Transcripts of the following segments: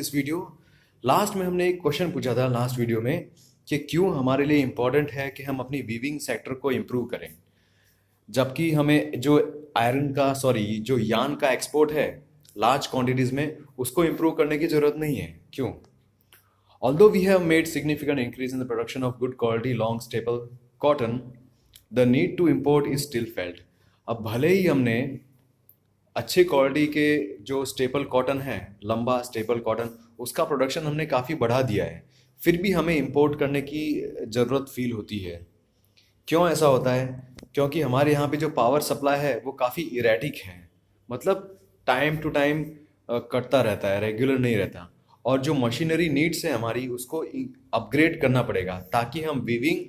इस video last में हमने एक क्वेश्चन पूछा था लास्ट वीडियो में कि क्यों हमारे लिए इम्पोर्टेंट है कि हम अपनी वीविंग सेक्टर को इम्प्रूव करें, जबकि हमें जो आयरन का जो यान का एक्सपोर्ट है लार्ज क्वांटिटीज में, उसको इम्प्रूव करने की जरूरत नहीं है। क्यों? Although we have made significant increase in the production of good quality long staple cotton, the need to import is still felt. अब भले ही हमने अच्छे क्वालिटी के जो स्टेपल कॉटन है, लंबा स्टेपल कॉटन, उसका प्रोडक्शन हमने काफ़ी बढ़ा दिया है, फिर भी हमें इंपोर्ट करने की ज़रूरत फील होती है। क्यों ऐसा होता है? क्योंकि हमारे यहाँ पे जो पावर सप्लाई है वो काफ़ी इरेटिक है, मतलब टाइम टू टाइम कटता रहता है, रेगुलर नहीं रहता। और जो मशीनरी नीड्स है हमारी, उसको अपग्रेड करना पड़ेगा ताकि हम वीविंग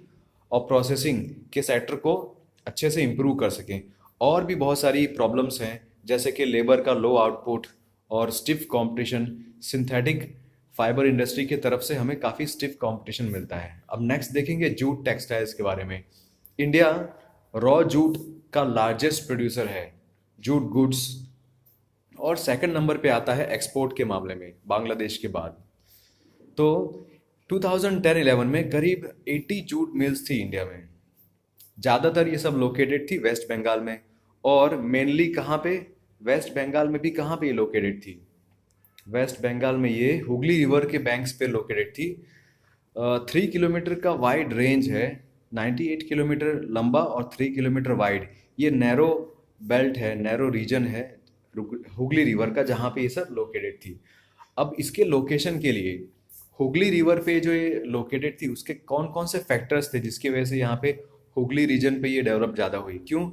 और प्रोसेसिंग के सेक्टर को अच्छे से इम्प्रूव कर सकें। और भी बहुत सारी प्रॉब्लम्स हैं, जैसे कि लेबर का लो आउटपुट और stiff competition. Synthetic fibre industry की तरफ से हमें काफ़ी स्टिफ कंपटीशन मिलता है। अब नेक्स्ट देखेंगे जूट टेक्सटाइल्स के बारे में। इंडिया रॉ जूट का लार्जेस्ट प्रोड्यूसर है जूट गुड्स, और सेकंड नंबर पे आता है एक्सपोर्ट के मामले में बांग्लादेश के बाद। तो 2010-11 में करीब 80 जूट मिल्स थी इंडिया में। ज़्यादातर ये सब लोकेटेड थी वेस्ट बंगाल में, और मेनली कहाँ पे? वेस्ट बंगाल में भी कहाँ पे ये लोकेटेड थी? वेस्ट बंगाल में ये हुगली रिवर के बैंक्स पे लोकेटेड थी। 3 किलोमीटर का वाइड रेंज है, 98 किलोमीटर लंबा और 3 किलोमीटर वाइड। ये नैरो बेल्ट है, नैरो रीजन है हुगली रिवर का, जहाँ पे ये सब लोकेटेड थी। अब इसके लोकेशन के लिए हुगली रिवर पे जो ये लोकेटेड थी, उसके कौन कौन से फैक्टर्स थे जिसकी वजह से यहाँ पे हुगली रीजन पे ये डेवलप ज़्यादा हुई? क्यों?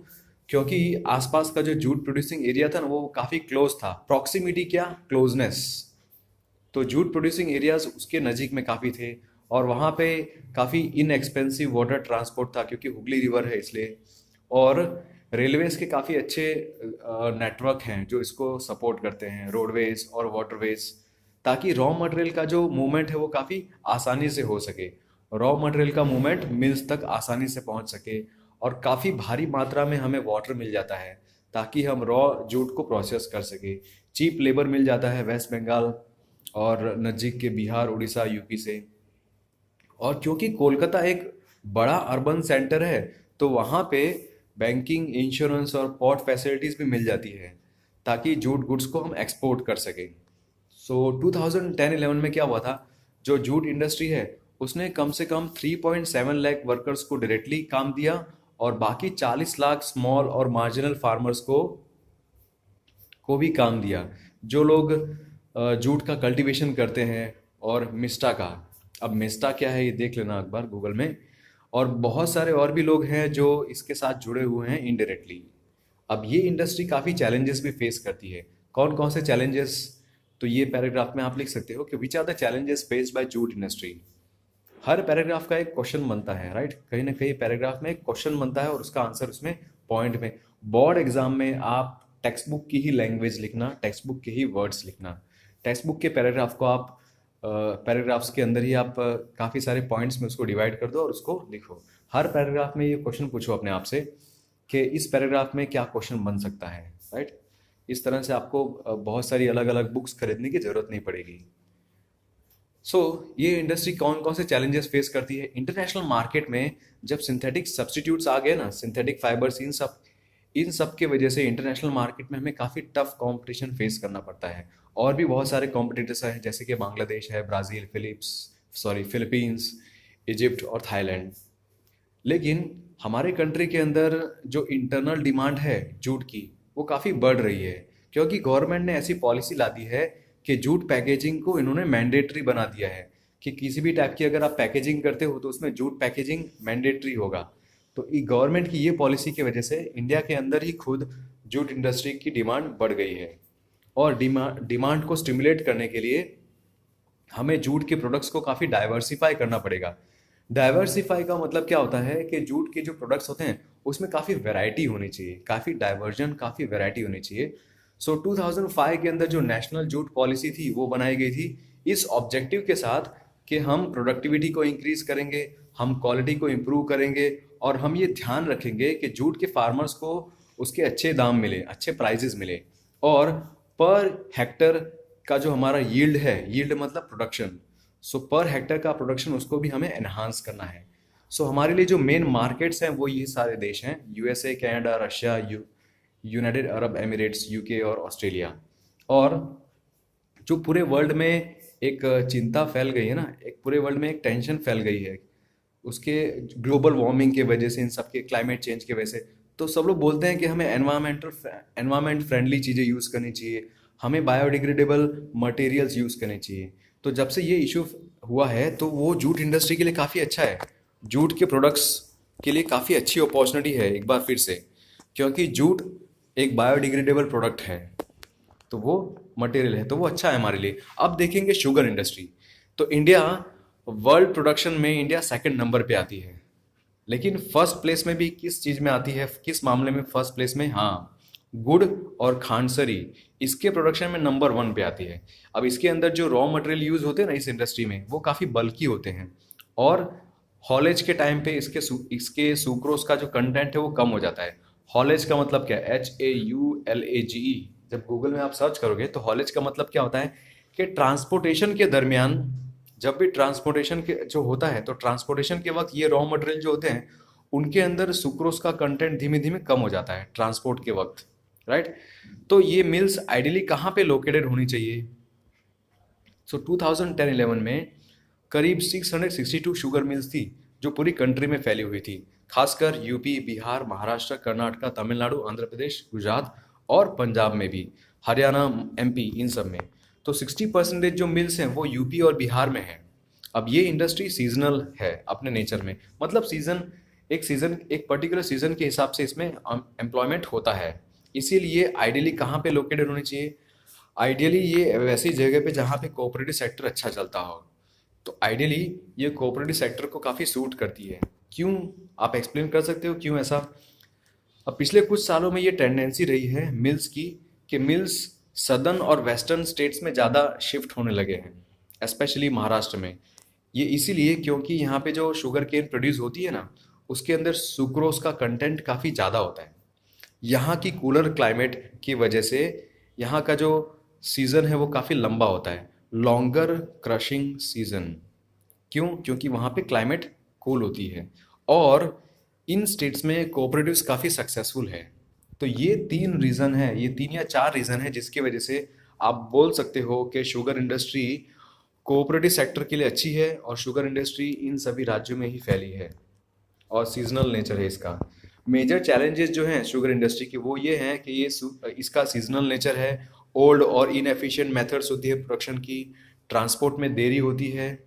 क्योंकि आसपास का जो जूट प्रोड्यूसिंग एरिया था ना, वो काफ़ी क्लोज था। प्रॉक्सिमिटी क्या? क्लोजनेस। तो जूट प्रोड्यूसिंग एरियाज उसके नज़दीक में काफ़ी थे, और वहाँ पे काफ़ी इनएक्सपेंसिव वाटर ट्रांसपोर्ट था क्योंकि हुगली रिवर है इसलिए। और रेलवेज के काफ़ी अच्छे नेटवर्क हैं जो इसको सपोर्ट करते हैं, रोडवेज और वाटरवेज, ताकि रॉ मटेरियल का जो मूवमेंट है वो काफ़ी आसानी से हो सके। रॉ मटेरियल का मूवमेंट मिल्स तक आसानी से पहुंच सके, और काफ़ी भारी मात्रा में हमें वाटर मिल जाता है ताकि हम रॉ जूट को प्रोसेस कर सके। चीप लेबर मिल जाता है वेस्ट बंगाल और नज़दीक के बिहार, उड़ीसा, यूपी से। और क्योंकि कोलकाता एक बड़ा अर्बन सेंटर है, तो वहाँ पे बैंकिंग, इंश्योरेंस और पोर्ट फैसिलिटीज़ भी मिल जाती है ताकि जूट गुड्स को हम एक्सपोर्ट कर सकें। सो 2010-11 में क्या हुआ था? जो जूट इंडस्ट्री है उसने कम से कम 3.7 लाख वर्कर्स को डायरेक्टली काम दिया, और बाकी 40 लाख स्मॉल और मार्जिनल फार्मर्स को भी काम दिया, जो लोग जूट का कल्टीवेशन करते हैं। और मिस्टा का, अब मिस्टा क्या है ये देख लेना एक बार गूगल में। और बहुत सारे और भी लोग हैं जो इसके साथ जुड़े हुए हैं इनडायरेक्टली। अब ये इंडस्ट्री काफ़ी चैलेंजेस भी फेस करती है। कौन कौन से चैलेंजेस? तो ये पैराग्राफ में आप लिख सकते हो कि which are the challenges faced by jute industry. हर पैराग्राफ का एक क्वेश्चन बनता है, राइट? कहीं ना कहीं पैराग्राफ में एक क्वेश्चन बनता है और उसका आंसर उसमें पॉइंट में। बोर्ड एग्जाम में आप टेक्स्ट बुक की ही लैंग्वेज लिखना, टेक्स्ट बुक के ही वर्ड्स लिखना। टेक्स्ट बुक के पैराग्राफ को आप पैराग्राफ्स के अंदर ही आप काफ़ी सारे पॉइंट्स में उसको डिवाइड कर दो और उसको लिखो। हर पैराग्राफ में ये क्वेश्चन पूछो अपने आप से कि इस पैराग्राफ में क्या क्वेश्चन बन सकता है, राइट? इस तरह से आपको बहुत सारी अलग अलग बुक्स खरीदने की ज़रूरत नहीं पड़ेगी। ये इंडस्ट्री कौन कौन से चैलेंजेस फेस करती है इंटरनेशनल मार्केट में? जब सिंथेटिक सब्स्टिट्यूट्स आ गए ना, सिंथेटिक फाइबर्स, इन सब के वजह से इंटरनेशनल मार्केट में हमें काफ़ी टफ कंपटीशन फेस करना पड़ता है। और भी बहुत सारे कॉम्पिटिटर्स हैं, जैसे कि बांग्लादेश है, ब्राज़ील, फिलीपींस, इजिप्ट और थाईलैंड। लेकिन हमारे कंट्री के अंदर जो इंटरनल डिमांड है जूट की, वो काफ़ी बढ़ रही है, क्योंकि गवर्नमेंट ने ऐसी पॉलिसी ला दी है कि जूट पैकेजिंग को इन्होंने मैंडेटरी बना दिया है कि किसी भी टाइप की अगर आप पैकेजिंग करते हो तो उसमें जूट पैकेजिंग मैंडेटरी होगा। तो गवर्नमेंट की ये पॉलिसी की वजह से इंडिया के अंदर ही खुद जूट इंडस्ट्री की डिमांड बढ़ गई है। और डिमांड को स्टिमुलेट करने के लिए हमें जूट के प्रोडक्ट्स को काफ़ी डाइवर्सिफाई करना पड़ेगा। डाइवर्सिफाई का मतलब क्या होता है कि जूट के जो प्रोडक्ट्स होते हैं उसमें काफ़ी वैरायटी होनी चाहिए, काफ़ी डाइवर्जन, काफ़ी वैरायटी होनी चाहिए। 2005 के अंदर जो नेशनल जूट पॉलिसी थी वो बनाई गई थी इस ऑब्जेक्टिव के साथ कि हम प्रोडक्टिविटी को इंक्रीज करेंगे, हम क्वालिटी को इम्प्रूव करेंगे, और हम ये ध्यान रखेंगे कि जूट के फार्मर्स को उसके अच्छे दाम मिले, अच्छे प्राइजेस मिले, और पर हेक्टर का जो हमारा यील्ड है, यील्ड मतलब प्रोडक्शन, सो पर हेक्टर का प्रोडक्शन उसको भी हमें एनहांस करना है। सो हमारे लिए जो मेन मार्केट्स हैं वो ये सारे देश हैं, USA, Canada, Russia, United Arab Emirates, UK और ऑस्ट्रेलिया। और जो पूरे वर्ल्ड में एक चिंता फैल गई है ना, एक पूरे वर्ल्ड में एक टेंशन फैल गई है उसके ग्लोबल वार्मिंग के वजह से, इन सब के क्लाइमेट चेंज के वजह से, तो सब लोग बोलते हैं कि हमें एनवायरमेंट फ्रेंडली चीज़ें यूज़ करनी चाहिए, हमें बायोडिग्रेडेबल मटेरियल्स यूज़ करने चाहिए। तो जब से ये इशू हुआ है तो वो जूट इंडस्ट्री के लिए काफ़ी अच्छा है, जूट के प्रोडक्ट्स के लिए काफ़ी अच्छी अपॉर्चुनिटी है एक बार फिर से, क्योंकि जूट एक बायोडिग्रेडेबल प्रोडक्ट है, तो वो मटेरियल है, तो वो अच्छा है हमारे लिए। अब देखेंगे शुगर इंडस्ट्री। तो इंडिया वर्ल्ड प्रोडक्शन में इंडिया सेकंड नंबर पे आती है, लेकिन फर्स्ट प्लेस में भी किस चीज़ में आती है, किस मामले में फर्स्ट प्लेस में, हाँ, गुड़ और खांडसरी, इसके प्रोडक्शन में नंबर वन पे आती है। अब इसके अंदर जो रॉ मटेरियल यूज़ होते हैं ना इस इंडस्ट्री में, वो काफ़ी बल्की होते हैं, और हॉलेज के टाइम पे इसके सुक्रोज का जो कंटेंट है वो कम हो जाता है। हॉलेज का मतलब क्या है, HAULAGE, जब गूगल में आप सर्च करोगे तो हॉलेज का मतलब क्या होता है कि ट्रांसपोर्टेशन के दरमियान, जब भी ट्रांसपोर्टेशन के जो होता है तो ट्रांसपोर्टेशन के वक्त ये रॉ मटेरियल जो होते हैं उनके अंदर सुक्रोज का कंटेंट धीमे धीमे कम हो जाता है ट्रांसपोर्ट के वक्त, राइट। तो ये मिल्स आइडियली कहाँ पे लोकेटेड होनी चाहिए? सो 2010-11 में करीब 662 शुगर मिल्स थी जो पूरी कंट्री में फैली हुई थी, खासकर यूपी, बिहार, महाराष्ट्र, कर्नाटका, तमिलनाडु, आंध्र प्रदेश, गुजरात और पंजाब में भी, हरियाणा, MP, इन सब में। तो 60% जो मिल्स हैं वो यूपी और बिहार में हैं। अब ये इंडस्ट्री सीजनल है अपने नेचर में, मतलब सीजन एक पर्टिकुलर सीजन के हिसाब से इसमें एम्प्लॉयमेंट होता है। इसीलिए आइडियली कहाँ पे लोकेटेड होनी चाहिए? आइडियली ये वैसी जगह पे जहाँ पे कोऑपरेटिव सेक्टर अच्छा चलता हो। तो आइडियली ये कोऑपरेटिव सेक्टर को काफ़ी सूट करती है। क्यों? आप एक्सप्लेन कर सकते हो क्यों ऐसा? अब पिछले कुछ सालों में ये टेंडेंसी रही है मिल्स की, कि मिल्स सदर्न और वेस्टर्न स्टेट्स में ज़्यादा शिफ्ट होने लगे हैं, स्पेशली महाराष्ट्र में। ये इसीलिए क्योंकि यहाँ पे जो शुगर केन प्रोड्यूस होती है ना, उसके अंदर सुक्रोज का कंटेंट काफ़ी ज़्यादा होता है। यहाँ की कूलर क्लाइमेट की वजह से यहाँ का जो सीज़न है वो काफ़ी लंबा होता है, लॉन्गर क्रशिंग सीज़न। क्यों? क्योंकि वहाँ पे क्लाइमेट कूल होती है, और इन स्टेट्स में कोऑपरेटिव्स काफ़ी सक्सेसफुल है। तो ये 3 रीज़न है, ये 3 या 4 रीज़न है जिसकी वजह से आप बोल सकते हो कि शुगर इंडस्ट्री कोऑपरेटिव सेक्टर के लिए अच्छी है, और शुगर इंडस्ट्री इन सभी राज्यों में ही फैली है, और सीजनल नेचर है इसका। मेजर चैलेंजेस जो हैं शुगर इंडस्ट्री की वो ये हैं कि इसका सीजनल नेचर है, ओल्ड और इनएफिशिएंट मेथड्स होती है प्रोडक्शन की, ट्रांसपोर्ट में देरी होती है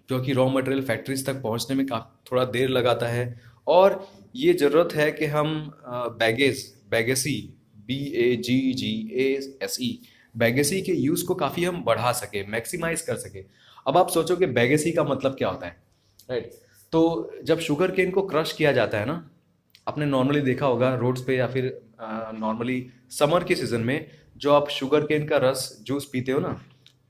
क्योंकि रॉ मटेरियल फैक्ट्रीज तक पहुंचने में थोड़ा देर लगाता है, और ये ज़रूरत है कि हम बैगेसी, BAGGASE, बैगेसी के यूज़ को काफ़ी हम बढ़ा सके, मैक्सिमाइज कर सके। अब आप सोचो कि बैगेसी का मतलब क्या होता है, राइट? तो जब शुगर केन को क्रश किया जाता है ना, आपने नॉर्मली देखा होगा रोड्स पे, या फिर नॉर्मली समर के सीज़न में जो आप शुगर केन का रस जूस पीते हो ना,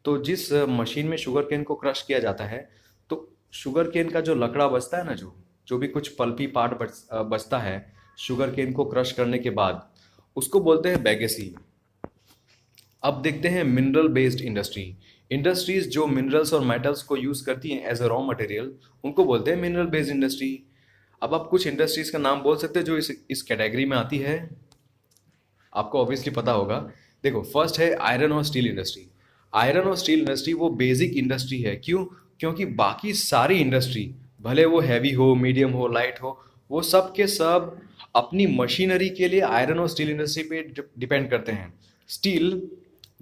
तो जिस मशीन में शुगर केन को क्रश किया जाता है, तो शुगर केन का जो लकड़ा बचता है ना, जो जो भी कुछ पल्पी पार्ट बचता है शुगर केन को क्रश करने के बाद, उसको बोलते हैं बैगेसी। अब देखते हैं मिनरल बेस्ड इंडस्ट्रीज जो मिनरल्स और मेटल्स को यूज़ करती हैं एज अ रॉ मटेरियल, उनको बोलते हैं मिनरल बेस्ड इंडस्ट्री। अब आप कुछ इंडस्ट्रीज का नाम बोल सकते हैं जो इस कैटेगरी में आती है, आपको ऑब्वियसली पता होगा। देखो, फर्स्ट है आयरन और स्टील इंडस्ट्री। आयरन और स्टील इंडस्ट्री वो बेसिक इंडस्ट्री है। क्यों? क्योंकि बाकी सारी इंडस्ट्री, भले वो हैवी हो, मीडियम हो, लाइट हो, वो सब के सब अपनी मशीनरी के लिए आयरन और स्टील इंडस्ट्री पे डिपेंड करते हैं। स्टील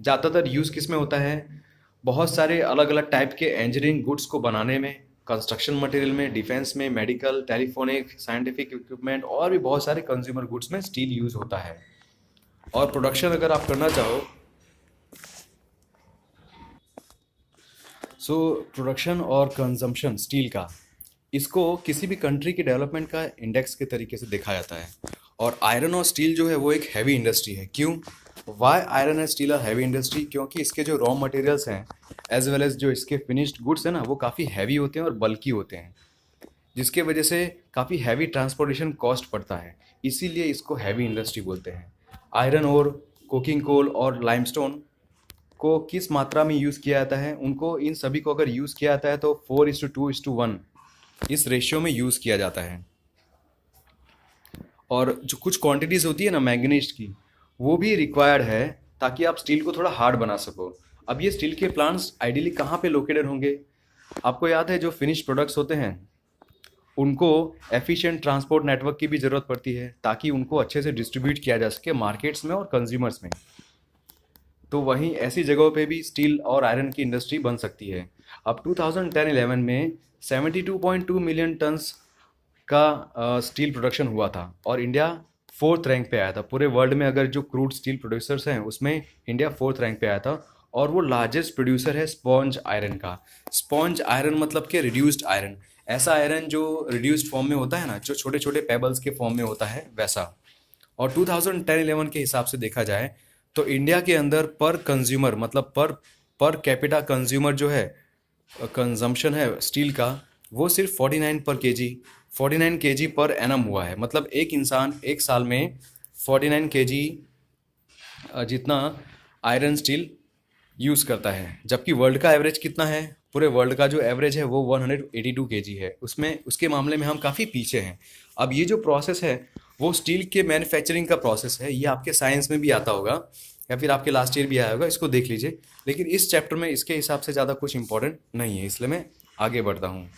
ज़्यादातर यूज़ किस में होता है? बहुत सारे अलग अलग टाइप के इंजीनियरिंग गुड्स को बनाने में, कंस्ट्रक्शन मटेरियल में, डिफेंस में, मेडिकल, टेलीफोनिक, साइंटिफिक इक्विपमेंट और भी बहुत सारे कंज्यूमर गुड्स में स्टील यूज़ होता है। और प्रोडक्शन अगर आप करना चाहो, सो प्रोडक्शन और कंजम्पशन स्टील का, इसको किसी भी कंट्री के डेवलपमेंट का इंडेक्स के तरीके से देखा जाता है। और आयरन और स्टील जो है वो एक हैवी इंडस्ट्री है। क्यों? Why iron and steel are heavy industry? क्योंकि इसके जो रॉ मटेरियल्स हैं एज वेल एज जो इसके फिनिश्ड गुड्स हैं ना, वो काफ़ी हैवी होते हैं और बल्की होते हैं, जिसके वजह से काफ़ी हैवी ट्रांसपोर्टेशन कॉस्ट पड़ता है। इसीलिए इसको हैवी इंडस्ट्री बोलते हैं। आयरन और कोकिंग कोल और लाइमस्टोन को किस मात्रा में यूज़ किया जाता है, उनको इन सभी को अगर यूज़ किया जाता है तो 4:2:1 इस रेशियो में यूज़ किया जाता है। और जो कुछ क्वांटिटीज़ होती है ना मैंगनीज की, वो भी रिक्वायर्ड है ताकि आप स्टील को थोड़ा हार्ड बना सको। अब ये स्टील के प्लांट्स आइडियली कहाँ पे लोकेटेड होंगे? आपको याद है जो फिनिश प्रोडक्ट्स होते हैं उनको एफिशिएंट ट्रांसपोर्ट नेटवर्क की भी ज़रूरत पड़ती है ताकि उनको अच्छे से डिस्ट्रीब्यूट किया जा सके मार्केट्स में और कंज्यूमर्स में। तो वहीं ऐसी जगहों पे भी स्टील और आयरन की इंडस्ट्री बन सकती है। अब 2010-11 में 72.2 मिलियन टन्स का स्टील प्रोडक्शन हुआ था और इंडिया 4th रैंक पे आया था। पूरे वर्ल्ड में अगर जो क्रूड स्टील प्रोड्यूसर्स हैं उसमें इंडिया 4th रैंक पे आया था और वो लार्जेस्ट प्रोड्यूसर है स्पॉन्ज आयरन का। स्पॉन्ज आयरन मतलब कि रिड्यूस्ड आयरन, ऐसा आयरन जो रिड्यूस्ड फॉर्म में होता है ना, जो छोटे छोटे पेबल्स के फॉर्म में होता है वैसा। और 2010-11 के हिसाब से देखा जाए तो इंडिया के अंदर पर कंज्यूमर मतलब पर कैपिटा कंज्यूमर जो है कंजम्पशन है स्टील का, वो सिर्फ 49 केजी पर एनम हुआ है। मतलब एक इंसान एक साल में 49 केजी जितना आयरन स्टील यूज़ करता है, जबकि वर्ल्ड का एवरेज कितना है? पूरे वर्ल्ड का जो एवरेज है वो 182 केजी है। उसमें उसके मामले में हम काफ़ी पीछे हैं। अब ये जो प्रोसेस है वो स्टील के मैन्युफैक्चरिंग का प्रोसेस है। ये आपके साइंस में भी आता होगा या फिर आपके लास्ट ईयर भी आया होगा, इसको देख लीजिए। लेकिन इस चैप्टर में इसके हिसाब से ज़्यादा कुछ इंपॉर्टेंट नहीं है, इसलिए मैं आगे बढ़ता हूँ।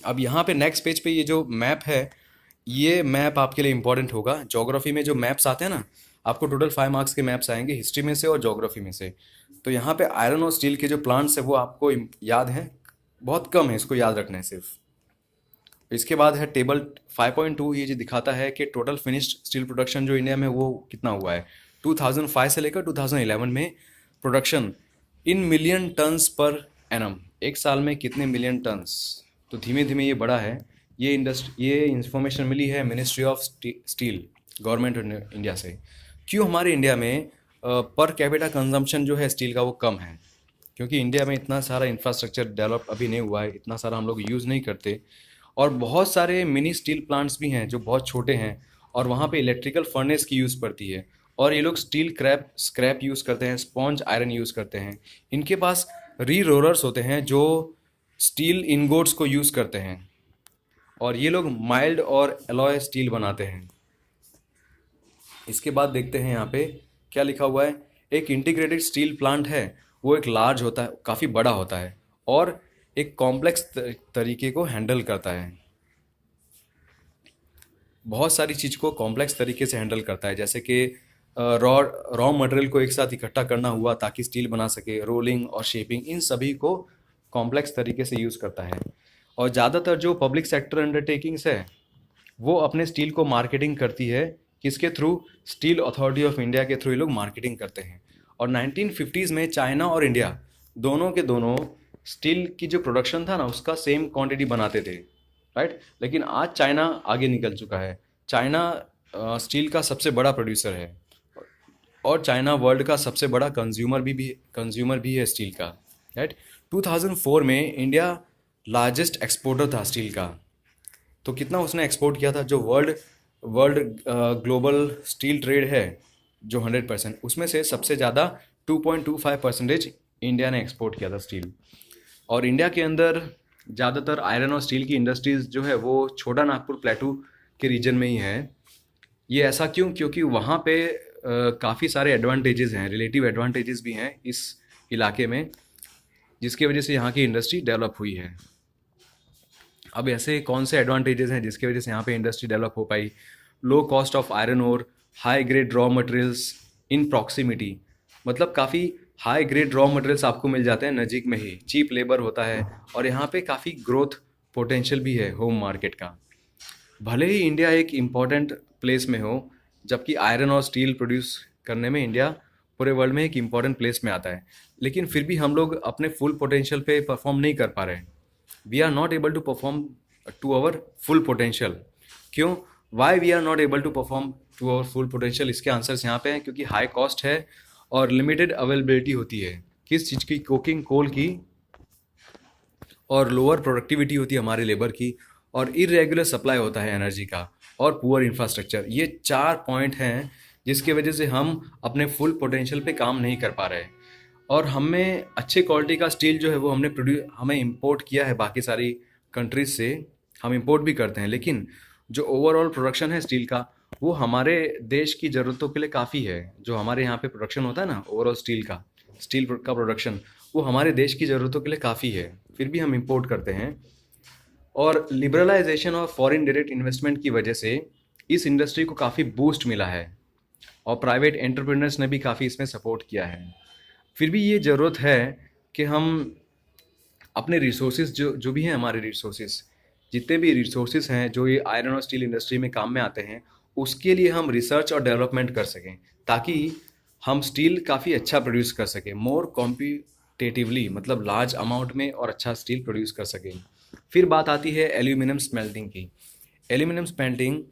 अब यहाँ पे नेक्स्ट पेज पे ये जो मैप है, ये मैप आपके लिए इंपॉर्टेंट होगा। ज्योग्राफी में जो मैप्स आते हैं ना, आपको टोटल 5 मार्क्स के मैप्स आएंगे हिस्ट्री में से और ज्योग्राफी में से। तो यहाँ पे आयरन और स्टील के जो प्लांट्स है वो आपको याद हैं, बहुत कम है, इसको याद रखना है सिर्फ। इसके बाद है टेबल 5.2, ये जो दिखाता है कि टोटल फिनिश्ड स्टील प्रोडक्शन जो इंडिया में वो कितना हुआ है 2005 से लेकर 2011 में। Production in million turns per annum, एक साल में कितने मिलियन टन्स। तो धीमे धीमे ये बढ़ा है। ये इंफॉर्मेशन मिली है ministry of steel, government India से। क्यों हमारे इंडिया में पर कैपिटा कंजम्पशन जो है स्टील का वो कम है? क्योंकि इंडिया में इतना सारा इंफ्रास्ट्रक्चर डेवलप अभी नहीं हुआ है, इतना सारा हम लोग यूज़ नहीं करते, और बहुत सारे मिनी स्टील प्लांट्स भी हैं जो बहुत छोटे हैं और वहाँ पे इलेक्ट्रिकल फर्नेस की यूज़ पड़ती है। और ये लोग स्टील स्क्रैप यूज़ करते हैं, स्पॉन्ज आयरन यूज़ करते हैं। इनके पास री रोलर्स होते हैं जो स्टील इनगोट्स को यूज़ करते हैं, और ये लोग माइल्ड और एलॉय स्टील बनाते हैं। इसके बाद देखते हैं यहाँ पे क्या लिखा हुआ है। एक इंटीग्रेटेड स्टील प्लांट है, वो एक लार्ज होता है, काफ़ी बड़ा होता है और एक कॉम्प्लेक्स तरीके को हैंडल करता है। बहुत सारी चीज़ को कॉम्प्लेक्स तरीके से हैंडल करता है, जैसे कि रॉ मटेरियल को एक साथ इकट्ठा करना हुआ ताकि स्टील बना सके, रोलिंग और शेपिंग, इन सभी को कॉम्प्लेक्स तरीके से यूज़ करता है। और ज़्यादातर जो पब्लिक सेक्टर अंडरटेकिंग्स है वो अपने स्टील को मार्केटिंग करती है, किसके through? Steel authority of India के थ्रू ये लोग मार्केटिंग करते हैं। और 1950s में चाइना और इंडिया दोनों के दोनों स्टील की जो प्रोडक्शन था ना उसका सेम क्वांटिटी बनाते थे, राइट। लेकिन आज चाइना आगे निकल चुका है। चाइना स्टील का सबसे बड़ा प्रोड्यूसर है और चाइना वर्ल्ड का सबसे बड़ा कंज्यूमर भी है स्टील का, राइट। 2004 में इंडिया लार्जेस्ट एक्सपोर्टर था स्टील का। तो कितना उसने एक्सपोर्ट किया था? जो वर्ल्ड ग्लोबल स्टील ट्रेड है जो 100%, उसमें से सबसे ज़्यादा 2.25% इंडिया ने एक्सपोर्ट किया था स्टील। और इंडिया के अंदर ज़्यादातर आयरन और स्टील की इंडस्ट्रीज़ जो है वो छोटा नागपुर प्लेटू के रीजन में ही है। ये ऐसा क्यों? क्योंकि वहाँ पे काफ़ी सारे एडवांटेजेस हैं, रिलेटिव एडवांटेजेस भी हैं इस इलाके में, जिसकी वजह से यहाँ की इंडस्ट्री डेवलप हुई है। अब ऐसे कौन से एडवांटेजेस हैं जिसकी वजह से यहाँ पे इंडस्ट्री डेवलप हो पाई? लो कॉस्ट ऑफ आयरन और high grade raw materials in proximity, मतलब काफ़ी हाई ग्रेड रॉ मटेरियल्स आपको मिल जाते हैं नज़दीक में ही, चीप लेबर होता है और यहाँ पे काफ़ी ग्रोथ पोटेंशियल भी है होम मार्केट का। भले ही इंडिया एक इम्पॉर्टेंट प्लेस में हो, जबकि आयरन और स्टील प्रोड्यूस करने में इंडिया पूरे वर्ल्ड में एक इम्पॉर्टेंट प्लेस में आता है, लेकिन फिर भी हम लोग अपने फुल पोटेंशियल पे परफॉर्म नहीं कर पा रहे हैं। We are not able to perform to our full potential. क्यों? Why we are not able to perform to our full potential? इसके आंसर्स यहाँ पे हैं, क्योंकि हाई कॉस्ट है और लिमिटेड अवेलेबिलिटी होती है किस चीज़ की? कोकिंग कोल की, और लोअर प्रोडक्टिविटी होती है हमारे लेबर की, और इरेगुलर सप्लाई होता है एनर्जी का, और पुअर इंफ्रास्ट्रक्चर। ये 4 पॉइंट हैं जिसकी वजह से हम अपने फुल पोटेंशियल पे काम नहीं कर पा रहे हैं। और हमें अच्छे क्वालिटी का स्टील जो है वो हमें इंपोर्ट किया है बाकी सारी कंट्रीज से। हम इंपोर्ट भी करते हैं, लेकिन जो ओवरऑल प्रोडक्शन है स्टील का वो हमारे देश की ज़रूरतों के लिए काफ़ी है। जो हमारे यहाँ पे प्रोडक्शन होता है ना ओवरऑल स्टील का प्रोडक्शन, वो हमारे देश की ज़रूरतों के लिए काफ़ी है, फिर भी हम इंपोर्ट करते हैं। और लिबरलाइजेशन और फॉरेन डायरेक्ट इन्वेस्टमेंट की वजह से इस इंडस्ट्री को काफ़ी बूस्ट मिला है, और प्राइवेट एंटरप्रेन्योर्स ने भी काफ़ी इसमें सपोर्ट किया है। फिर भी ये ज़रूरत है कि हम अपने रिसोर्सेज जो भी हैं, हमारे रिसोर्सेज जितने भी रिसोर्सेज हैं जो ये आयरन और स्टील इंडस्ट्री में काम में आते हैं, उसके लिए हम रिसर्च और डेवलपमेंट कर सकें, ताकि हम स्टील काफ़ी अच्छा प्रोड्यूस कर सकें, मोर कॉम्पिटेटिवली, मतलब लार्ज अमाउंट में और अच्छा स्टील प्रोड्यूस कर सकें। फिर बात आती है एल्यूमिनियम स्मेल्टिंग की। एल्यूमिनियम स्मेल्टिंग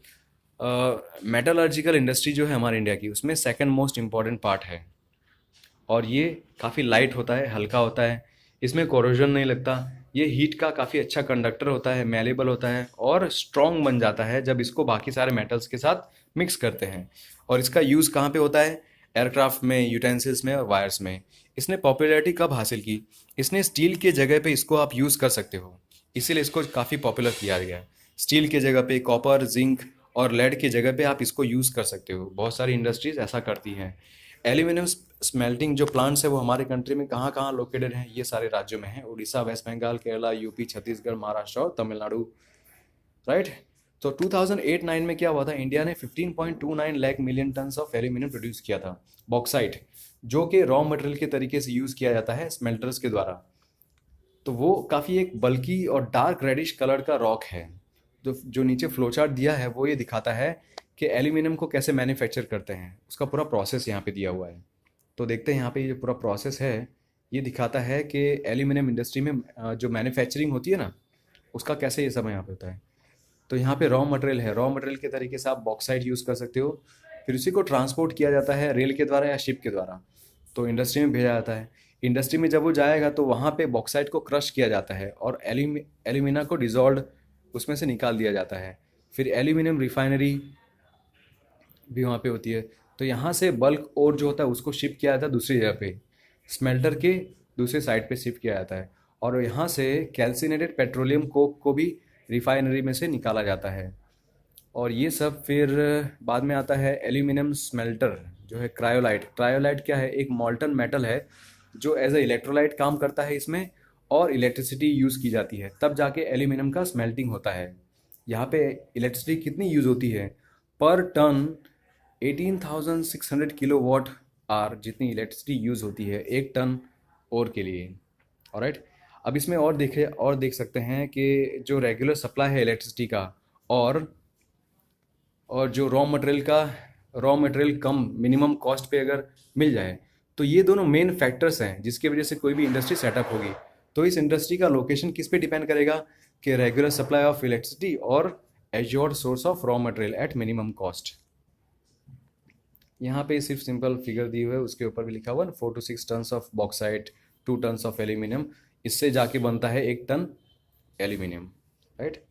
मेटलर्जिकल इंडस्ट्री जो है हमारे इंडिया की, उसमें सेकंड मोस्ट इम्पॉर्टेंट पार्ट है। और ये काफ़ी लाइट होता है, हल्का होता है, इसमें कोरोजन नहीं लगता, ये हीट का काफ़ी अच्छा कंडक्टर होता है, मैलेबल होता है और स्ट्रॉन्ग बन जाता है जब इसको बाकी सारे मेटल्स के साथ मिक्स करते हैं। और इसका यूज़ कहाँ पे होता है? एयरक्राफ्ट में, यूटेंसिल्स में और वायर्स में। इसने पॉपुलैरिटी कब हासिल की? इसने स्टील के जगह पे इसको आप यूज़ कर सकते हो, इसीलिए इसको काफ़ी पॉपुलर किया गया है। स्टील के जगह पे कॉपर, जिंक और लेड के जगह पे आप इसको यूज़ कर सकते हो। बहुत सारी इंडस्ट्रीज ऐसा करती हैं। एल्यूमिनियम स्मेल्टिंग जो प्लांट्स है वो हमारे कंट्री में कहाँ कहाँ लोकेटेड हैं? ये सारे राज्यों में हैं: उड़ीसा, वेस्ट बंगाल, केरला, यूपी, छत्तीसगढ़, महाराष्ट्र और तमिलनाडु। राइट। तो 2008-9 में क्या हुआ था? इंडिया ने 15.29 lakh million tons of aluminium produce किया था, बॉक्साइट, जो कि रॉ मटेरियल के तरीके से यूज़ किया जाता है स्मेल्टर्स के द्वारा। तो वो काफ़ी एक बल्की और डार्क रेडिश कलर का रॉक है। जो नीचे फ्लोचार्ट दिया है वो ये दिखाता है कि एल्यूमिनियम को कैसे मैन्युफैक्चर करते हैं, उसका पूरा प्रोसेस यहाँ पे दिया हुआ है। तो देखते हैं यहाँ पे ये पूरा प्रोसेस है, ये दिखाता है कि एल्यूमिनियम इंडस्ट्री में जो मैन्युफैक्चरिंग होती है ना, उसका कैसे ये सब यहाँ पे होता है। तो यहाँ पे रॉ मटेरियल है, रॉ मटेरियल के तरीके से आप बॉक्साइट यूज़ कर सकते हो। फिर उसी को ट्रांसपोर्ट किया जाता है रेल के द्वारा या शिप के द्वारा, तो इंडस्ट्री में भेजा जाता है। इंडस्ट्री में जब वो जाएगा तो वहाँ पे बॉक्साइट को क्रश किया जाता है और एल्यूमिना को डिजॉल्व उसमें से निकाल दिया जाता है। फिर एल्यूमिनियम रिफाइनरी भी वहाँ पे होती है। तो यहाँ से बल्क और जो होता है उसको शिप किया जाता है दूसरी जगह पे, स्मेल्टर के दूसरे साइड पे शिफ्ट किया जाता है। और यहाँ से कैल्सिनेटेड पेट्रोलियम कोक को भी रिफाइनरी में से निकाला जाता है। और ये सब फिर बाद में आता है एल्यूमिनियम स्मेल्टर जो है क्रायोलाइट। क्रायोलाइट क्या है? एक मॉल्टन मेटल है जो एज ए इलेक्ट्रोलाइट काम करता है इसमें, और इलेक्ट्रिसिटी यूज़ की जाती है, तब जाके एल्यूमिनियम का स्मेल्टिंग होता है। यहाँ पे इलेक्ट्रिसिटी कितनी यूज़ होती है? पर टन 18,600 किलोवाट आवर जितनी इलेक्ट्रिसिटी यूज़ होती है एक टन ओर के लिए। ऑलराइट। अब इसमें और देख सकते हैं कि जो रेगुलर सप्लाई है इलेक्ट्रिसिटी का, और जो रॉ मटेरियल कम मिनिमम कॉस्ट पे अगर मिल जाए, तो ये दोनों मेन फैक्टर्स हैं जिसकी वजह से कोई भी इंडस्ट्री सेटअप होगी। तो इस इंडस्ट्री का लोकेशन किस पे डिपेंड करेगा? कि रेगुलर सप्लाई ऑफ इलेक्ट्रिसिटी और assured source of raw material at minimum cost. यहाँ पे सिर्फ सिंपल फिगर दी हुई है, उसके ऊपर भी लिखा हुआ है 4 to 6 tons of bauxite, 2 tons of aluminium, इससे जाके बनता है 1 टन एल्यूमिनियम। राइट।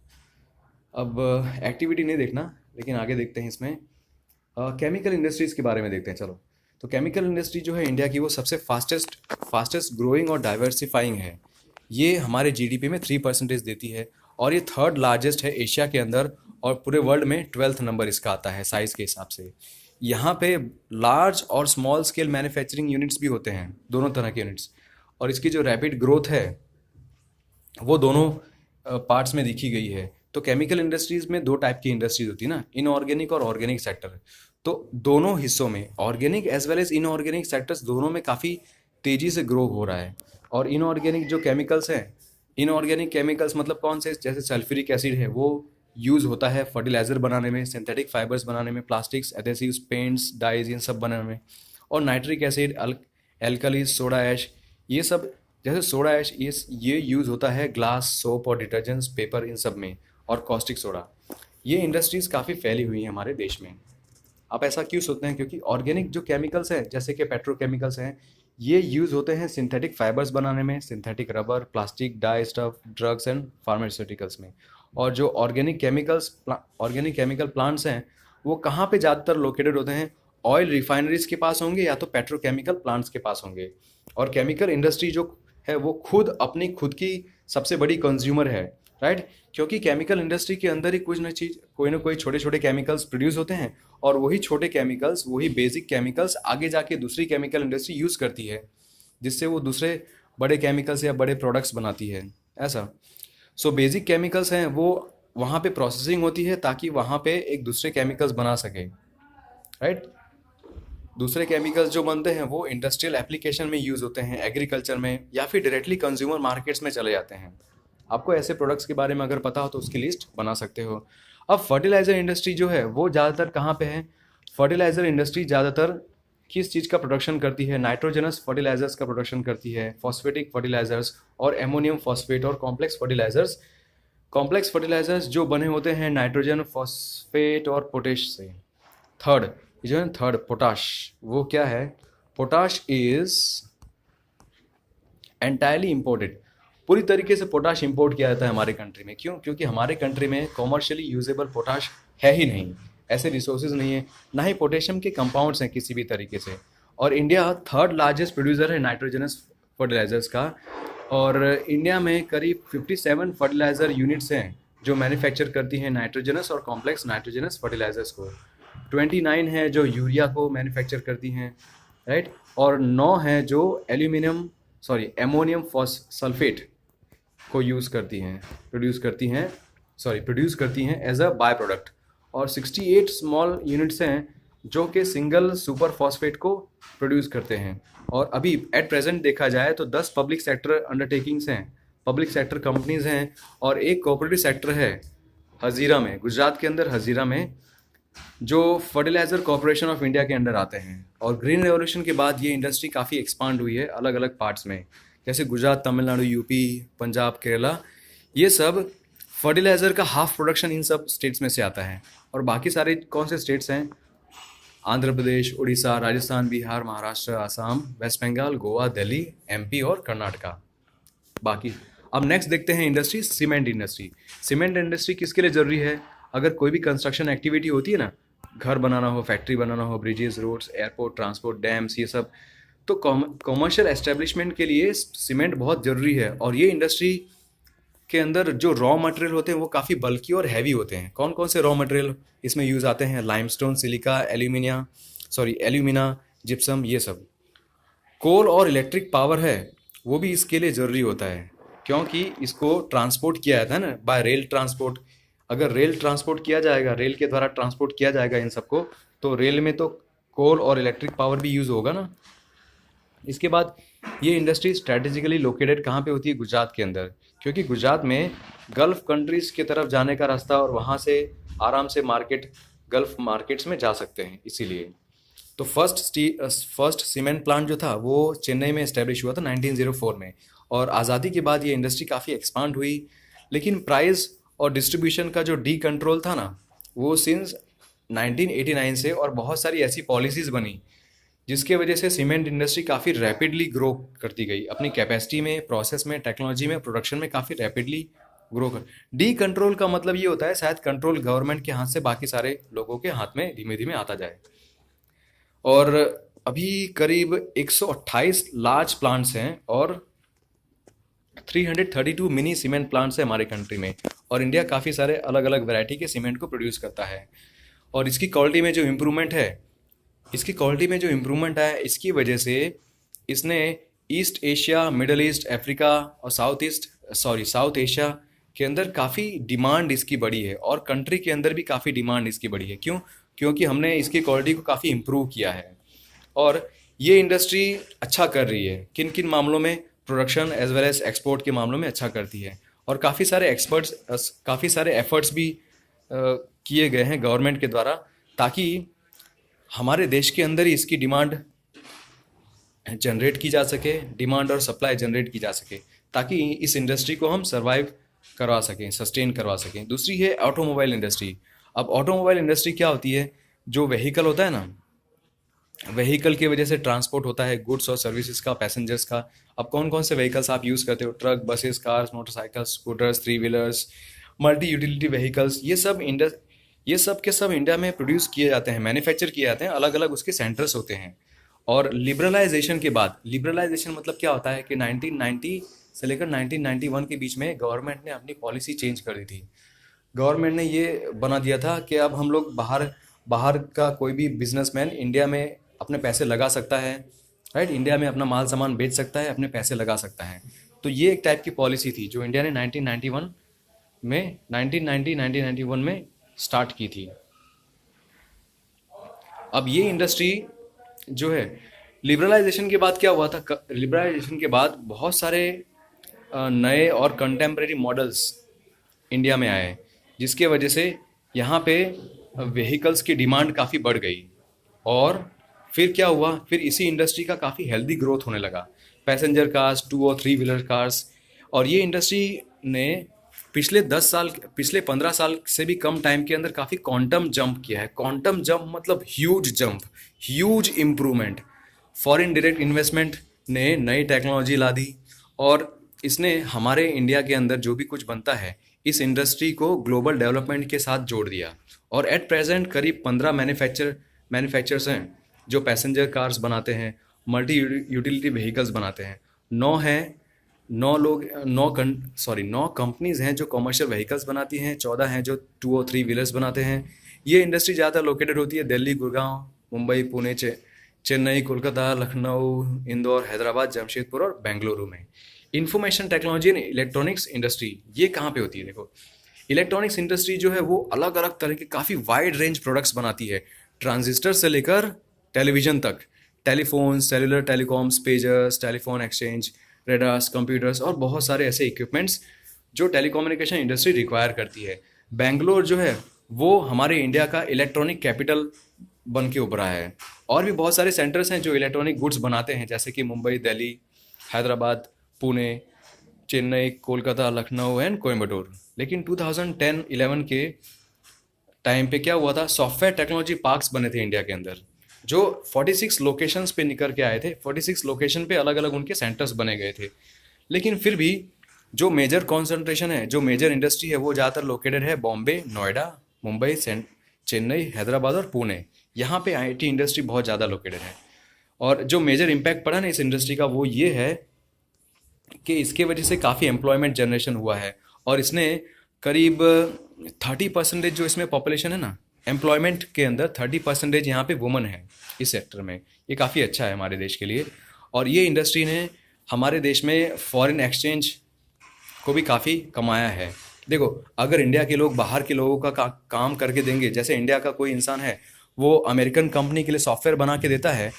अब एक्टिविटी नहीं देखना, लेकिन आगे देखते हैं इसमें केमिकल इंडस्ट्रीज़ के बारे में देखते हैं। चलो, तो केमिकल इंडस्ट्री जो है इंडिया की, वो सबसे फास्टेस्ट ग्रोइंग और डाइवर्सिफाइंग है। ये हमारे जीडीपी में 3% देती है, और ये थर्ड लार्जेस्ट है एशिया के अंदर, और पूरे वर्ल्ड में 12th नंबर इसका आता है साइज़ के हिसाब से। यहाँ पे लार्ज और स्मॉल स्केल मैन्युफैक्चरिंग यूनिट्स भी होते हैं, दोनों तरह के यूनिट्स। और इसकी जो रैपिड ग्रोथ है वो दोनों पार्ट्स में दिखी गई है। तो केमिकल इंडस्ट्रीज़ में 2 टाइप की इंडस्ट्रीज होती है ना, इनऑर्गेनिक और ऑर्गेनिक सेक्टर। तो दोनों हिस्सों में, organic as well as inorganic sectors, दोनों में काफ़ी तेज़ी से ग्रो हो रहा है। और इनऑर्गेनिक जो केमिकल्स हैं, इनऑर्गेनिक केमिकल्स मतलब कौन से? जैसे सल्फ्यूरिक एसिड है, वो यूज़ होता है फर्टिलाइज़र बनाने में, सिंथेटिक फाइबर्स बनाने में, प्लास्टिक्स, एडेसिव्स, पेंट्स, डाइज, इन सब बनाने में। और nitric acid, alkalis, soda ash, ये सब, जैसे सोडा ऐश ये यूज़ होता है ग्लास, सोप और डिटर्जेंट्स, पेपर, इन सब में। और कॉस्टिक सोडा, ये इंडस्ट्रीज़ काफ़ी फैली हुई हैं हमारे देश में। आप ऐसा क्यों सोचते हैं? क्योंकि ऑर्गेनिक जो केमिकल्स हैं, जैसे कि पेट्रोकेमिकल्स हैं, ये यूज़ होते हैं सिंथेटिक फाइबर्स बनाने में, synthetic rubber, plastic, die stuff, drugs and pharmaceuticals में। और जो ऑर्गेनिक केमिकल प्लांट्स हैं, वो कहाँ पे ज़्यादातर लोकेटेड होते हैं? ऑयल रिफाइनरीज के पास होंगे या तो पेट्रोकेमिकल प्लांट्स के पास होंगे। और केमिकल इंडस्ट्री जो है वो खुद अपनी खुद की सबसे बड़ी कंज्यूमर है, राइट। क्योंकि केमिकल इंडस्ट्री के अंदर ही कुछ ना चीज़ कोई ना कोई छोटे छोटे केमिकल्स प्रोड्यूस होते हैं, और वही छोटे केमिकल्स, वही बेसिक केमिकल्स आगे जाके दूसरी केमिकल इंडस्ट्री यूज़ करती है, जिससे वो दूसरे बड़े केमिकल्स या बड़े प्रोडक्ट्स बनाती है, ऐसा। सो बेसिक केमिकल्स हैं वो वहाँ पे प्रोसेसिंग होती है ताकि वहाँ पे एक दूसरे केमिकल्स बना सके, राइट। दूसरे केमिकल्स जो बनते हैं वो इंडस्ट्रियल एप्लीकेशन में यूज़ होते हैं, एग्रीकल्चर में, या फिर डायरेक्टली कंज्यूमर मार्केट्स में चले जाते हैं। आपको ऐसे प्रोडक्ट्स के बारे में अगर पता हो तो उसकी लिस्ट बना सकते हो। अब फर्टिलाइज़र इंडस्ट्री जो है वो ज़्यादातर कहाँ पे है? फर्टिलाइज़र इंडस्ट्री ज़्यादातर किस चीज़ का प्रोडक्शन करती है? नाइट्रोजनस फर्टिलाइजर्स का प्रोडक्शन करती है, फॉस्फेटिक फर्टिलाइजर्स और एमोनियम फॉस्फेट और कॉम्प्लेक्स फर्टिलाइजर्स। कॉम्प्लेक्स फर्टिलाइजर्स जो बने होते हैं नाइट्रोजन, फॉस्फेट और पोटेश से। थर्ड, जो है थर्ड, पोटाश, वो क्या है? Potash is entirely imported. पूरी तरीके से पोटाश इंपोर्ट किया जाता है हमारे कंट्री में। क्यों? क्योंकि हमारे कंट्री में कॉमर्शियली यूजेबल पोटाश है ही नहीं, ऐसे रिसोर्सेज नहीं है, ना ही पोटेशियम के कंपाउंड्स हैं किसी भी तरीके से। और इंडिया थर्ड लार्जेस्ट प्रोड्यूसर है नाइट्रोजनस फर्टिलाइजर्स का, और इंडिया में करीब 57 फर्टिलाइजर यूनिट्स हैं जो मैन्युफैक्चर करती हैं नाइट्रोजनस और कॉम्प्लेक्स नाइट्रोजनस फर्टिलाइजर्स को। 29 है जो यूरिया को मैन्युफैक्चर करती हैं, राइट। और 9 है जो एमोनियम सल्फेट को प्रोड्यूस करती हैं एज अ बाय प्रोडक्ट। और 68 स्मॉल यूनिट्स हैं जो कि सिंगल सुपर फॉस्फेट को प्रोड्यूस करते हैं। और अभी एट प्रेजेंट देखा जाए तो 10 पब्लिक सेक्टर अंडरटेकिंग्स हैं, पब्लिक सेक्टर कंपनीज हैं, और एक कोऑपरेटिव सेक्टर है हजीरा में, गुजरात के अंदर हजीरा में, जो फर्टिलाइजर कॉर्पोरेशन ऑफ इंडिया के अंडर आते हैं। और ग्रीन रेवोल्यूशन के बाद ये इंडस्ट्री काफ़ी एक्सपांड हुई है अलग अलग पार्ट्स में, जैसे गुजरात, तमिलनाडु, यूपी, पंजाब, केरला, ये सब फर्टिलाइज़र का हाफ प्रोडक्शन इन सब स्टेट्स में से आता है। और बाकी सारे कौन से स्टेट्स हैं? आंध्र प्रदेश, उड़ीसा, राजस्थान, बिहार, महाराष्ट्र, आसाम, वेस्ट बंगाल, गोवा, दिल्ली, एमपी और कर्नाटका। बाकी अब नेक्स्ट देखते हैं industry, cement industry. Cement industry किसके लिए ज़रूरी है? अगर कोई भी कंस्ट्रक्शन एक्टिविटी होती है ना, घर बनाना हो, फैक्ट्री बनाना हो, bridges, roads, airport, transport, dams, ये सब, तो कॉमर्शियल एस्टेब्लिशमेंट के लिए सीमेंट बहुत ज़रूरी है। और ये इंडस्ट्री के अंदर जो रॉ मटेरियल होते हैं वो काफ़ी बल्की और हैवी होते हैं। कौन कौन से रॉ मटेरियल इसमें यूज़ आते हैं? लाइमस्टोन, सिलिका, एल्यूमिना, जिप्सम, ये सब। कोल और इलेक्ट्रिक पावर है वो भी इसके लिए ज़रूरी होता है, क्योंकि इसको ट्रांसपोर्ट किया जाता है ना बाय रेल ट्रांसपोर्ट। अगर रेल ट्रांसपोर्ट किया जाएगा, रेल के द्वारा ट्रांसपोर्ट किया जाएगा इन सबको, तो रेल में तो कोल और इलेक्ट्रिक पावर भी यूज़ होगा ना। इसके बाद ये इंडस्ट्री स्ट्रेटेजिकली लोकेटेड कहाँ पे होती है? गुजरात के अंदर, क्योंकि गुजरात में गल्फ़ कंट्रीज़ की तरफ जाने का रास्ता, और वहाँ से आराम से गल्फ़ मार्केट्स में जा सकते हैं, इसीलिए। तो फर्स्ट सीमेंट प्लांट जो था वो चेन्नई में इस्टेब्लिश हुआ था 1904 में। और आज़ादी के बाद ये इंडस्ट्री काफ़ी एक्सपांड हुई, लेकिन प्राइस और डिस्ट्रीब्यूशन का जो डी कंट्रोल था ना, वो सिंस 1989 से, और बहुत सारी ऐसी पॉलिसीज़ बनी जिसके वजह से सीमेंट इंडस्ट्री काफ़ी रैपिडली ग्रो करती गई अपनी कैपेसिटी में, प्रोसेस में, टेक्नोलॉजी में, प्रोडक्शन में काफ़ी रैपिडली ग्रो कर। डी कंट्रोल का मतलब ये होता है शायद कंट्रोल गवर्नमेंट के हाथ से बाकी सारे लोगों के हाथ में धीमे धीमे आता जाए। और अभी करीब 128 लार्ज प्लांट्स हैं और 332 मिनी सीमेंट प्लांट्स हैं हमारे कंट्री में। और इंडिया काफ़ी सारे अलग अलग वैरायटी के सीमेंट को प्रोड्यूस करता है। और इसकी क्वालिटी में जो इम्प्रूवमेंट है, इसकी वजह से इसने east Asia, middle east, Africa और साउथ एशिया के अंदर काफ़ी डिमांड इसकी बढ़ी है, और कंट्री के अंदर भी काफ़ी डिमांड इसकी बढ़ी है। क्यों? क्योंकि हमने इसकी क्वालिटी को काफ़ी इम्प्रूव किया है। और ये इंडस्ट्री अच्छा कर रही है किन किन मामलों में? Production as well as export के मामलों में अच्छा करती है। और काफ़ी सारे एफर्ट्स भी किए गए हैं गवर्नमेंट के द्वारा, ताकि हमारे देश के अंदर ही इसकी डिमांड जनरेट की जा सके, डिमांड और सप्लाई जनरेट की जा सके, ताकि इस इंडस्ट्री को हम सर्वाइव करवा सकें, सस्टेन करवा सकें। दूसरी है ऑटोमोबाइल इंडस्ट्री। अब ऑटोमोबाइल इंडस्ट्री क्या होती है? जो व्हीकल होता है ना, व्हीकल की वजह से ट्रांसपोर्ट होता है गुड्स और सर्विसेज का, पैसेंजर्स का। अब कौन कौन से व्हीकल्स आप यूज़ करते हो? Truck, buses, cars, motorcycles, scooters, 3 wheelers, multi utility vehicles, ये सब के सब इंडिया में प्रोड्यूस किए जाते हैं, मैन्युफैक्चर किए जाते हैं, अलग अलग उसके सेंटर्स होते हैं। और लिबरलाइजेशन मतलब क्या होता है कि 1990 से लेकर 1991 के बीच में गवर्नमेंट ने अपनी पॉलिसी चेंज कर दी थी। गवर्नमेंट ने ये बना दिया था कि अब हम लोग बाहर बाहर का कोई भी बिजनेसमैन इंडिया में अपने पैसे लगा सकता है, राइट। इंडिया में अपना माल सामान बेच सकता है, अपने पैसे लगा सकता है। तो ये एक टाइप की पॉलिसी थी जो इंडिया ने 1991 में 1991 में स्टार्ट की थी। अब ये इंडस्ट्री जो है, लिबरलाइजेशन के बाद क्या हुआ था, लिबरलाइजेशन के बाद बहुत सारे नए और कंटेम्प्रेरी मॉडल्स इंडिया में आए, जिसके वजह से यहाँ पे व्हीकल्स की डिमांड काफ़ी बढ़ गई। और फिर क्या हुआ, फिर इसी इंडस्ट्री का काफ़ी हेल्दी ग्रोथ होने लगा, पैसेंजर कार्स, 2 और 3 व्हीलर कार्स। और ये इंडस्ट्री ने पिछले 15 साल से भी कम टाइम के अंदर काफ़ी क्वांटम जंप किया है। क्वांटम जंप मतलब huge jump, huge improvement. Foreign direct investment ने नई टेक्नोलॉजी ला दी और इसने हमारे इंडिया के अंदर जो भी कुछ बनता है इस इंडस्ट्री को ग्लोबल डेवलपमेंट के साथ जोड़ दिया। और एट प्रेजेंट करीब 15 मैन्युफैक्चरर्स हैं जो पैसेंजर कार्स बनाते हैं, मल्टी यूटिलिटी व्हीकल्स बनाते हैं। 9 कंपनीज हैं जो कमर्शियल व्हीकल्स बनाती हैं, 14 हैं जो 2 और 3 व्हीलर्स बनाते हैं। ये इंडस्ट्री ज़्यादातर लोकेटेड होती है दिल्ली, गुड़गांव, मुंबई, पुणे, चेन्नई, कोलकाता, लखनऊ, इंदौर, हैदराबाद, जमशेदपुर और बेंगलुरु में। Information technology and electronics industry ये कहाँ पे होती है? देखो, इलेक्ट्रॉनिक्स इंडस्ट्री जो है वो अलग अलग तरह के काफ़ी वाइड रेंज प्रोडक्ट्स बनाती है, ट्रांजिस्टर से लेकर टेलीविज़न तक, telephone, cellular telecoms, pagers, telephone exchange, radars, computers और बहुत सारे ऐसे इक्विपमेंट्स जो टेलीकम्युनिकेशन इंडस्ट्री रिक्वायर करती है। बेंगलोर जो है वो हमारे इंडिया का इलेक्ट्रॉनिक कैपिटल बन के उभरा है। और भी बहुत सारे सेंटर्स हैं जो इलेक्ट्रॉनिक गुड्स बनाते हैं, जैसे कि मुंबई, दिल्ली, हैदराबाद, पुणे, चेन्नई, कोलकाता, लखनऊ एंड कोयम्बटूर। लेकिन 2010-11 के टाइम पे क्या हुआ था, सॉफ्टवेयर टेक्नोलॉजी पार्क्स बने थे इंडिया के अंदर जो 46 लोकेशंस पे निकल के आए थे। 46 लोकेशन पे अलग अलग उनके सेंटर्स बने गए थे। लेकिन फिर भी जो मेजर कॉन्सेंट्रेशन है, जो मेजर इंडस्ट्री है वो ज़्यादातर लोकेटेड है बॉम्बे, नोएडा, मुंबई, चेन्नई, हैदराबाद और पुणे। यहाँ पे आईटी इंडस्ट्री बहुत ज़्यादा लोकेटेड है। और जो मेजर इम्पैक्ट पड़ा ना इस इंडस्ट्री का वो ये है कि इसके वजह से काफ़ी एम्प्लॉयमेंट जनरेशन हुआ है। और इसने करीब 30% जो इसमें पॉपुलेशन है ना, एम्प्लॉयमेंट के अंदर 30% यहाँ पे वुमन है इस सेक्टर में। ये काफ़ी अच्छा है हमारे देश के लिए। और ये इंडस्ट्री ने हमारे देश में फॉरेन एक्सचेंज को भी काफ़ी कमाया है। देखो, अगर इंडिया के लोग बाहर के लोगों का काम करके देंगे, जैसे इंडिया का कोई इंसान है वो अमेरिकन कंपनी के लिए सॉफ्टवेयर बना के देता है,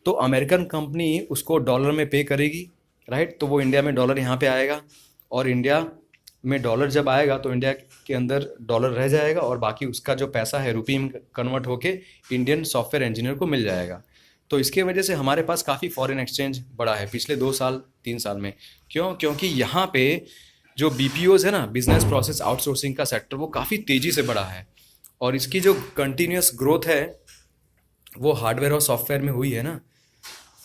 तो अमेरिकन कंपनी उसको डॉलर में पे करेगी, राइट। तो वो इंडिया में डॉलर यहाँ पे आएगा और इंडिया में डॉलर जब आएगा तो इंडिया के अंदर डॉलर रह जाएगा और बाकी उसका जो पैसा है रुपये में कन्वर्ट होके इंडियन सॉफ्टवेयर इंजीनियर को मिल जाएगा। तो इसके वजह से हमारे पास काफ़ी फॉरेन एक्सचेंज बढ़ा है पिछले 2-3 साल में। क्योंकि यहाँ पे जो बीपीओज है ना, बिजनेस प्रोसेस आउटसोर्सिंग का सेक्टर, वो काफ़ी तेज़ी से बढ़ा है। और इसकी जो कंटिन्यूस ग्रोथ है वो हार्डवेयर और सॉफ्टवेयर में हुई है ना,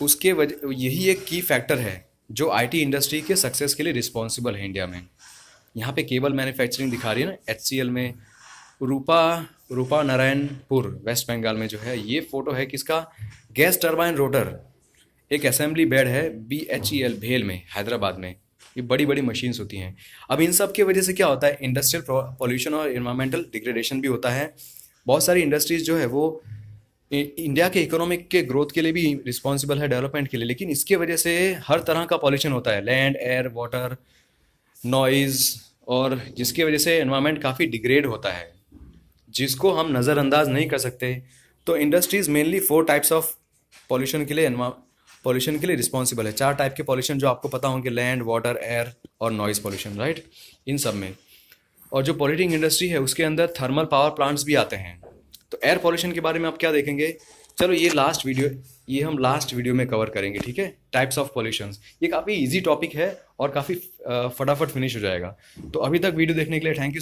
उसके वजह यही एक की फैक्टर है जो आईटी इंडस्ट्री के सक्सेस के लिए रिस्पॉन्सिबल है इंडिया में। यहाँ पे केबल मैन्युफैक्चरिंग दिखा रही है ना, एचसीएल में, रूपा नारायणपुर वेस्ट बंगाल में जो है, ये फोटो है किसका, गैस टरबाइन रोटर एक असेंबली बेड है BHEL भेल में, हैदराबाद में। ये बड़ी बड़ी मशीन्स होती हैं। अब इन सब की वजह से क्या होता है, इंडस्ट्रियल पॉल्यूशन और इन्वायरमेंटल डिग्रेडेशन भी होता है। बहुत सारी इंडस्ट्रीज जो है वो इंडिया के इकोनॉमिक के ग्रोथ के लिए भी रिस्पॉन्सिबल है, डेवलपमेंट के लिए। लेकिन इसके वजह से हर तरह का पॉल्यूशन होता है, लैंड, एयर, वाटर, नॉइज़, और जिसकी वजह से एनवायरनमेंट काफ़ी डिग्रेड होता है, जिसको हम नज़रअंदाज नहीं कर सकते। तो industries mainly 4 types of pollution के लिए रिस्पॉन्सिबल है। 4 टाइप के पॉल्यूशन जो आपको पता होंगे, लैंड, वाटर, एयर और नॉइज़ पॉल्यूशन, राइट, इन सब में। और जो पॉल्यूटिंग इंडस्ट्री है उसके अंदर थर्मल पावर प्लांट्स भी आते हैं। तो एयर पॉल्यूशन के बारे में आप क्या देखेंगे, चलो ये हम लास्ट वीडियो में कवर करेंगे, ठीक है। टाइप्स ऑफ पॉल्यूशंस, ये काफ़ी इजी टॉपिक है और काफ़ी फटाफट फिनिश हो जाएगा। तो अभी तक वीडियो देखने के लिए थैंक यू।